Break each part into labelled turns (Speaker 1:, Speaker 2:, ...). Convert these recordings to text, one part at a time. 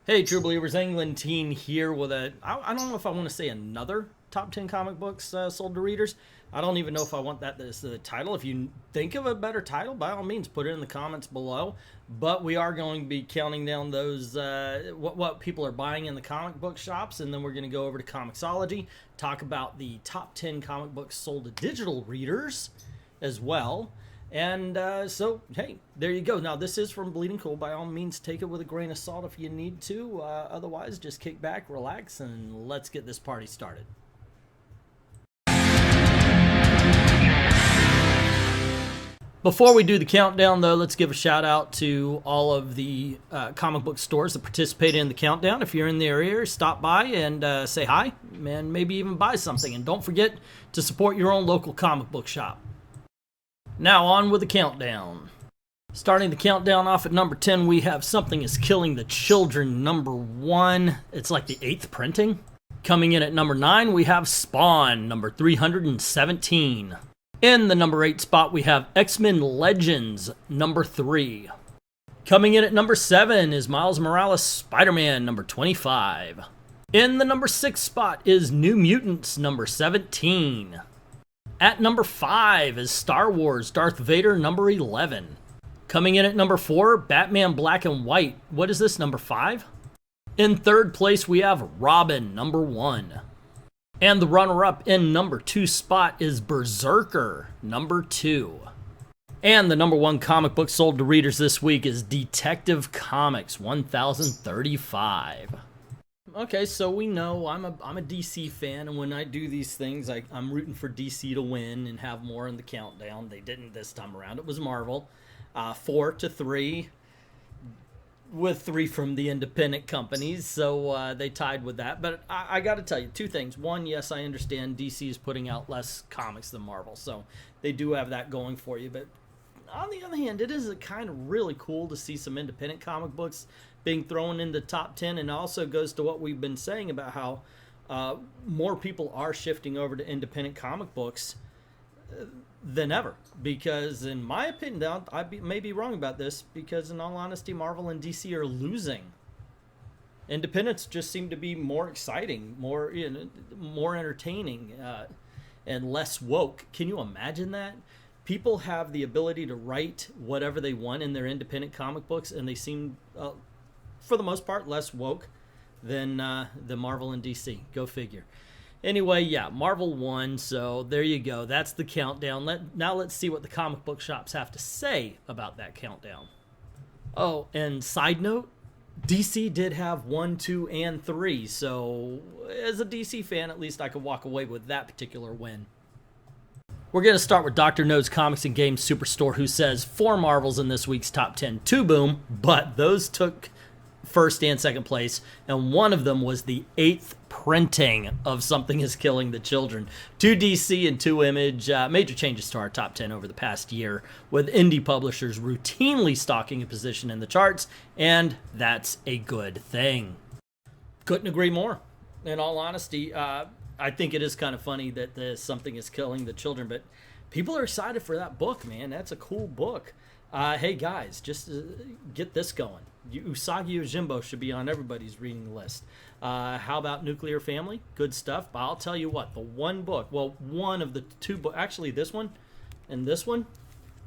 Speaker 1: Hey, True Believers, England Teen here with I don't know if I want to say another top 10 comic books sold to readers. I don't even know if I want that as the title. If you think of a better title, by all means, put it in the comments below. But we are going to be counting down those, what people are buying in the comic book shops, and then we're going to go over to Comixology, talk about the top 10 comic books sold to digital readers as well. And so, hey, there you go. Now, this is from Bleeding Cool. By all means, take it with a grain of salt if you need to. Otherwise, just kick back, relax, and let's get this party started. Before we do the countdown, though, let's give a shout out to all of the comic book stores that participated in the countdown. If you're in the area, stop by and say hi, and maybe even buy something. And don't forget to support your own local comic book shop. Now on with the countdown. Starting the countdown off at number 10, we have Something is Killing the Children, number 1. It's like the 8th printing. Coming in at number 9, we have Spawn, number 317. In the number 8 spot, we have X-Men Legends, number 3. Coming in at number 7 is Miles Morales Spider-Man, number 25. In the number 6 spot is New Mutants, number 17. At number 5 is Star Wars Darth Vader, number 11. Coming in at number 4, Batman Black and White. What is this, number 5? In third place, we have Robin, number 1. And the runner-up in number 2 spot is Berserker, number 2. And the number 1 comic book sold to readers this week is Detective Comics, 1035. Okay, so we know I'm a DC fan, and when I do these things, I'm rooting for DC to win and have more in the countdown. They didn't this time around. It was Marvel, 4-3, with 3 from the independent companies, so they tied with that. But I got to tell you, 2 things. One, yes, I understand DC is putting out less comics than Marvel, so they do have that going for you. But on the other hand, it is kind of really cool to see some independent comic books being thrown in the top 10, and also goes to what we've been saying about how more people are shifting over to independent comic books than ever. Because in my opinion, now, may be wrong about this, because in all honesty, Marvel and DC are losing. Independents just seem to be more exciting, more entertaining, and less woke. Can you imagine that? People have the ability to write whatever they want in their independent comic books, and they seem, for the most part, less woke than the Marvel and DC. Go figure. Anyway, yeah, Marvel won, so there you go. That's the countdown. Now let's see what the comic book shops have to say about that countdown. Oh, and side note, DC did have 1, 2, and 3, so as a DC fan, at least I could walk away with that particular win. We're going to start with Dr. No's Comics and Games Superstore, who says 4 Marvels in this week's top 10. 2 Boom, but those took first and second place, and one of them was the 8th printing of Something is Killing the Children. 2 DC and 2 Image. Major changes to our top 10 over the past year, with indie publishers routinely stalking a position in the charts, and that's a good thing. Couldn't agree more. In all honesty, I think it is kind of funny that the Something is Killing the Children, but people are excited for that book, man. That's a cool book. Hey guys, just get this going. Usagi Yojimbo should be on everybody's reading list. How about Nuclear Family? Good stuff. But I'll tell you what, the one book, well, one of the 2 books, actually this one and this one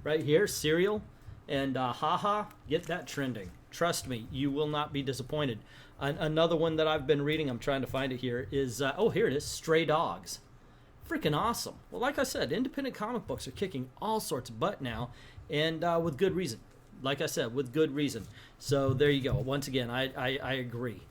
Speaker 1: right here, Serial and Haha, get that trending. Trust me, you will not be disappointed. Another one that I've been reading, I'm trying to find it here, is, oh, here it is, Stray Dogs. Freaking awesome. Well, like I said, independent comic books are kicking all sorts of butt now, and with good reason. Like I said, with good reason. So there you go. Once again, I agree.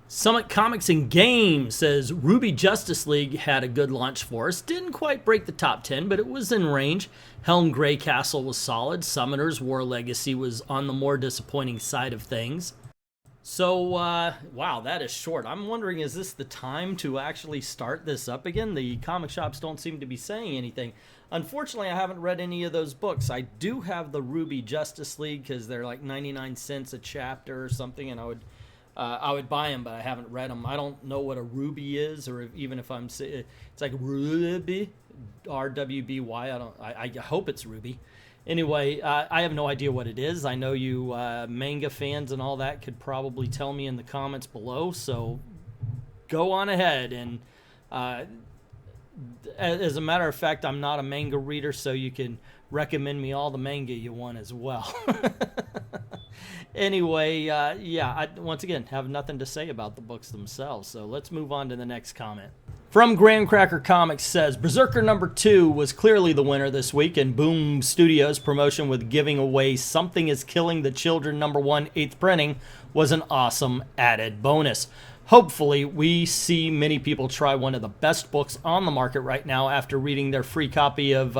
Speaker 1: Summit Comics and Games says Ruby Justice League had a good launch for us. Didn't quite break the top 10, but it was in range. Helm Grey Castle was solid. Summoners War Legacy was on the more disappointing side of things. So, wow, that is short. I'm wondering, is this the time to actually start this up again? The comic shops don't seem to be saying anything. Unfortunately, I haven't read any of those books. I do have the Ruby Justice League because they're like 99 cents a chapter or something, and I would buy them, but I haven't read them. I don't know what a Ruby is, or even if I'm saying it's like Ruby, RWBY. I hope it's Ruby. Anyway, I have no idea what it is. I know you manga fans and all that could probably tell me in the comments below, so go on ahead. And as a matter of fact, I'm not a manga reader, so you can recommend me all the manga you want as well. Anyway, yeah, I once again have nothing to say about the books themselves, so let's move on to the next comment. From Graham Cracker Comics says, Berserker #2 was clearly the winner this week, and Boom Studios' promotion with giving away Something is Killing the Children #1 8th printing was an awesome added bonus. Hopefully, we see many people try one of the best books on the market right now after reading their free copy of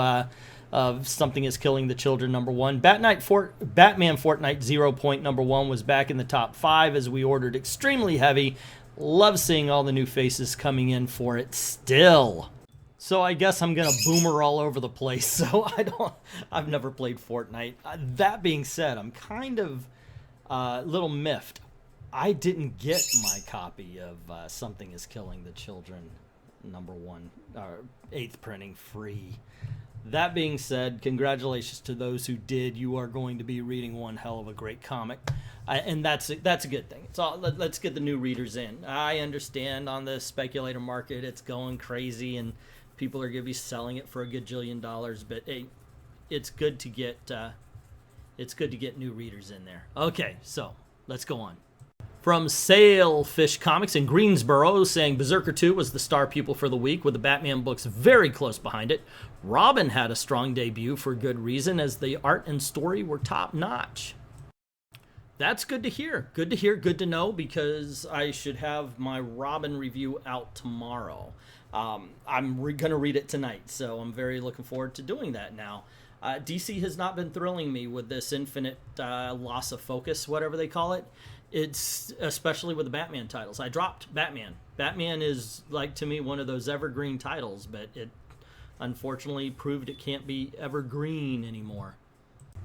Speaker 1: Something is Killing the Children #1. Batman Fortnite 0.1 was back in the top 5 as we ordered extremely heavy. Love seeing all the new faces coming in for it still. So I guess I'm gonna boomer all over the place. So I've never played Fortnite. That being said, I'm kind of a little miffed. I didn't get my copy of Something is Killing the Children #1 8th printing free. That being said, congratulations to those who did. You are going to be reading one hell of a great comic, and that's a good thing. Let's get the new readers in. I understand on the speculator market it's going crazy, and people are going to be selling it for a gajillion dollars. But hey, it's good to get new readers in there. Okay, so let's go on. From Sailfish Comics in Greensboro, saying Berserker 2 was the star pupil for the week, with the Batman books very close behind it. Robin had a strong debut for good reason, as the art and story were top-notch. That's good to hear. Good to hear, good to know, because I should have my Robin review out tomorrow. I'm going to read it tonight, so I'm very looking forward to doing that now. DC has not been thrilling me with this infinite loss of focus, whatever they call it. It's especially with the Batman titles. I dropped Batman. Batman is, like, to me, one of those evergreen titles, but it unfortunately proved it can't be evergreen anymore.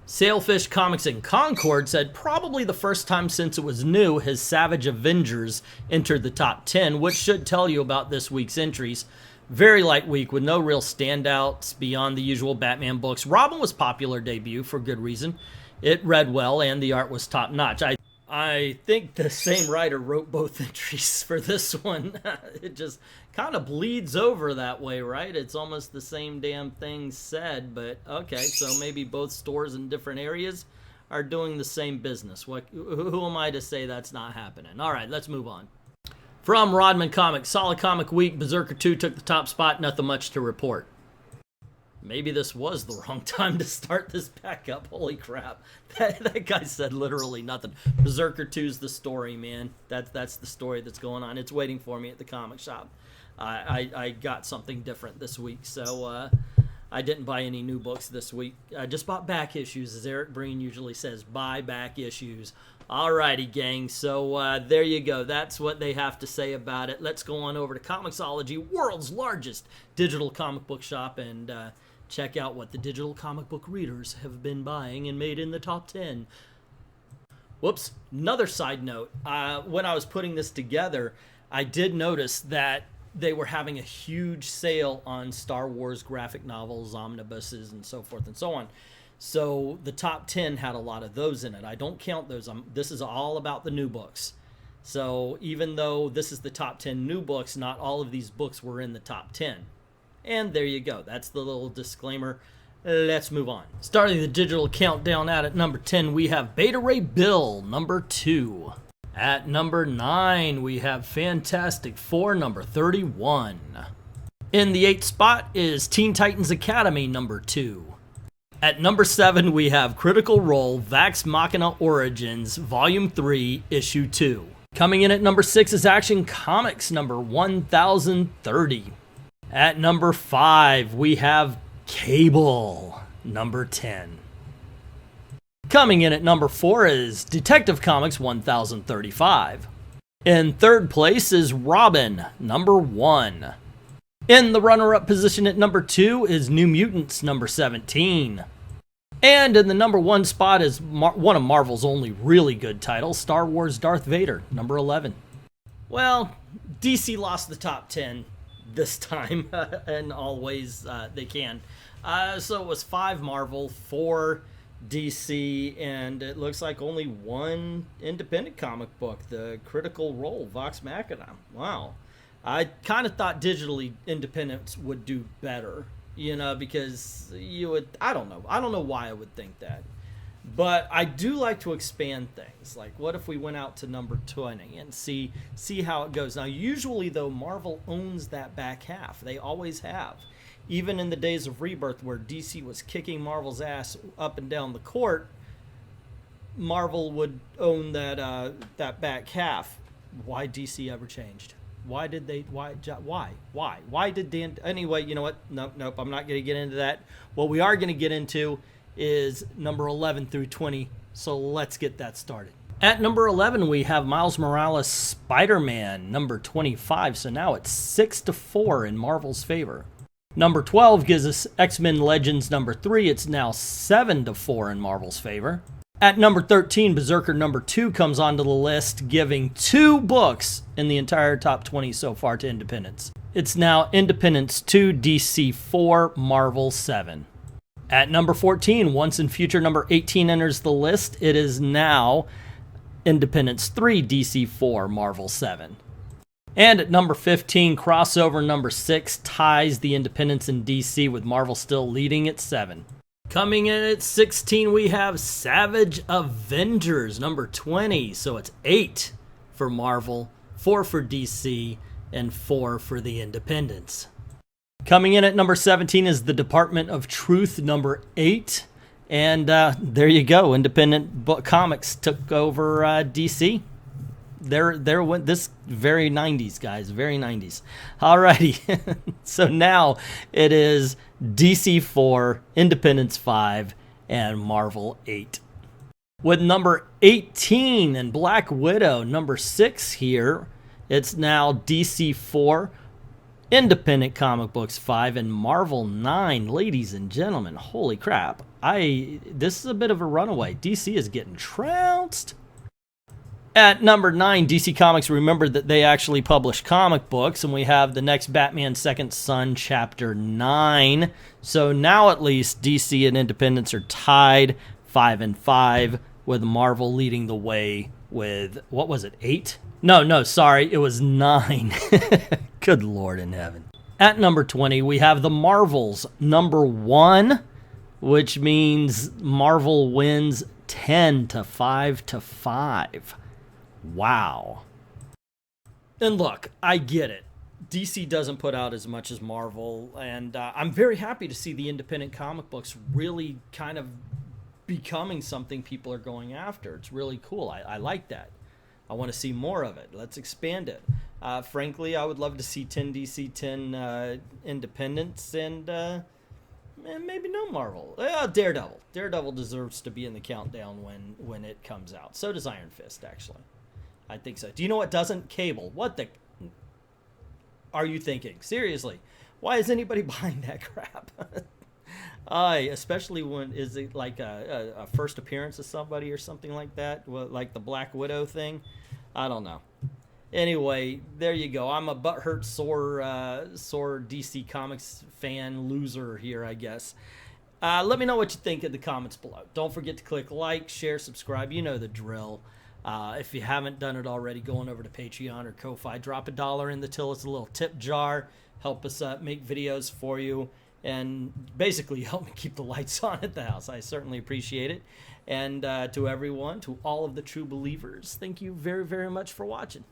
Speaker 1: Sailfish Comics in Concord said, probably the first time since it was new has Savage Avengers entered the top 10, which should tell you about this week's entries. Very light week with no real standouts beyond the usual Batman books. Robin was popular debut for good reason. It read well and the art was top notch. I think the same writer wrote both entries for this one. It just kind of bleeds over that way, right? It's almost the same damn thing said, but okay, so maybe both stores in different areas are doing the same business. Who am I to say that's not happening? All right, let's move on. From Rodman Comics, solid comic week. Berserker 2 took the top spot, nothing much to report. Maybe this was the wrong time to start this back up. Holy crap. That guy said literally nothing. Berserker 2's the story, man. That's the story that's going on. It's waiting for me at the comic shop. I got something different this week, so I didn't buy any new books this week. I just bought back issues, as Eric Breen usually says. Buy back issues. Alrighty, gang. So there you go. That's what they have to say about it. Let's go on over to Comixology, world's largest digital comic book shop, and check out what the digital comic book readers have been buying and made in the top 10. Whoops, another side note. When I was putting this together, I did notice that they were having a huge sale on Star Wars graphic novels, omnibuses, and so forth and so on. So the top 10 had a lot of those in it. I don't count those. This is all about the new books. So even though this is the top 10 new books, not all of these books were in the top 10. And there you go. That's the little disclaimer. Let's move on. Starting the digital countdown out at number 10, we have Beta Ray Bill, number 2. At number 9, we have Fantastic Four, number 31. In the 8th spot is Teen Titans Academy, number 2. At number 7, we have Critical Role, Vax Machina Origins, Volume 3, Issue 2. Coming in at number 6 is Action Comics, number 1030. At number 5, we have Cable, number 10. Coming in at number 4 is Detective Comics 1035. In 3rd place is Robin, number 1. In the runner-up position at number 2 is New Mutants, number 17. And in the number 1 spot is one of Marvel's only really good titles, Star Wars Darth Vader, number 11. Well, DC lost the top 10 this time, and always they can. So it was 5 Marvel, 4 DC, and it looks like only 1 independent comic book, the Critical Role, Vox Machina. Wow. I kind of thought digitally independents would do better, you know, because you would, I don't know why I would think that. But I do like to expand things. Like, what if we went out to number 20 and see how it goes? Now, usually, though, Marvel owns that back half. They always have. Even in the days of Rebirth, where DC was kicking Marvel's ass up and down the court, Marvel would own that back half. Why DC ever changed? Why did they? Why? Why did Dan? Anyway, you know what? Nope. I'm not going to get into that. What we are going to get into is number 11 through 20. So let's get that started. At number 11, we have Miles Morales' Spider-Man, number 25. So now it's 6-4 in Marvel's favor. Number 12 gives us X-Men Legends number 3. It's now 7-4 in Marvel's favor. At number 13, Berserker number 2 comes onto the list, giving 2 books in the entire top 20 so far to Independents. It's now Independents 2, DC 4, Marvel 7. At number 14, Once and Future number 18 enters the list. It is now Independents 3, DC 4, Marvel 7. And at number 15, crossover number 6 ties the Independents in DC, with Marvel still leading at 7. Coming in at 16, we have Savage Avengers number 20. So it's 8 for Marvel, 4 for DC, and 4 for the Independents. Coming in at number 17 is the Department of Truth number 8. And there you go. Independent Comics took over DC. They're this very 90s, guys. Very 90s. Alrighty. So now it is DC 4, Independence 5, and Marvel 8. With number 18 and Black Widow number 6 here, it's now DC 4, Independent Comic Books 5, and Marvel 9. Ladies and gentlemen, holy crap. This is a bit of a runaway. DC is getting trounced. At number 9, DC Comics remembered that they actually publish comic books, and we have the next Batman Second Son Chapter 9. So now at least DC and Independents are tied 5-5, with Marvel leading the way with, what was it, 8? No, sorry, it was 9. Good Lord in heaven. At number 20, we have the Marvels, number 1, which means Marvel wins 10-5. Wow. And look, I get it. DC doesn't put out as much as Marvel, and I'm very happy to see the independent comic books really kind of becoming something people are going after. It's really cool. I like that. I want to see more of it. Let's expand it. Frankly, I would love to see 10 DC, 10 Independents, and maybe no Marvel. Daredevil. Daredevil deserves to be in the countdown when it comes out. So does Iron Fist, actually. I think so. Do you know what doesn't? Cable. What the are you thinking? Seriously. Why is anybody buying that crap? Especially when, is it like a first appearance of somebody or something like that? Like the Black Widow thing? I don't know. Anyway, there you go. I'm a butthurt, sore DC Comics fan loser here, I guess. Let me know what you think in the comments below. Don't forget to click like, share, subscribe. You know the drill. If you haven't done it already, go on over to Patreon or Ko-Fi. Drop $1 in the till. It's a little tip jar. Help us make videos for you. And basically help me keep the lights on at the house. I certainly appreciate it. And to everyone, to all of the true believers, thank you very, very much for watching.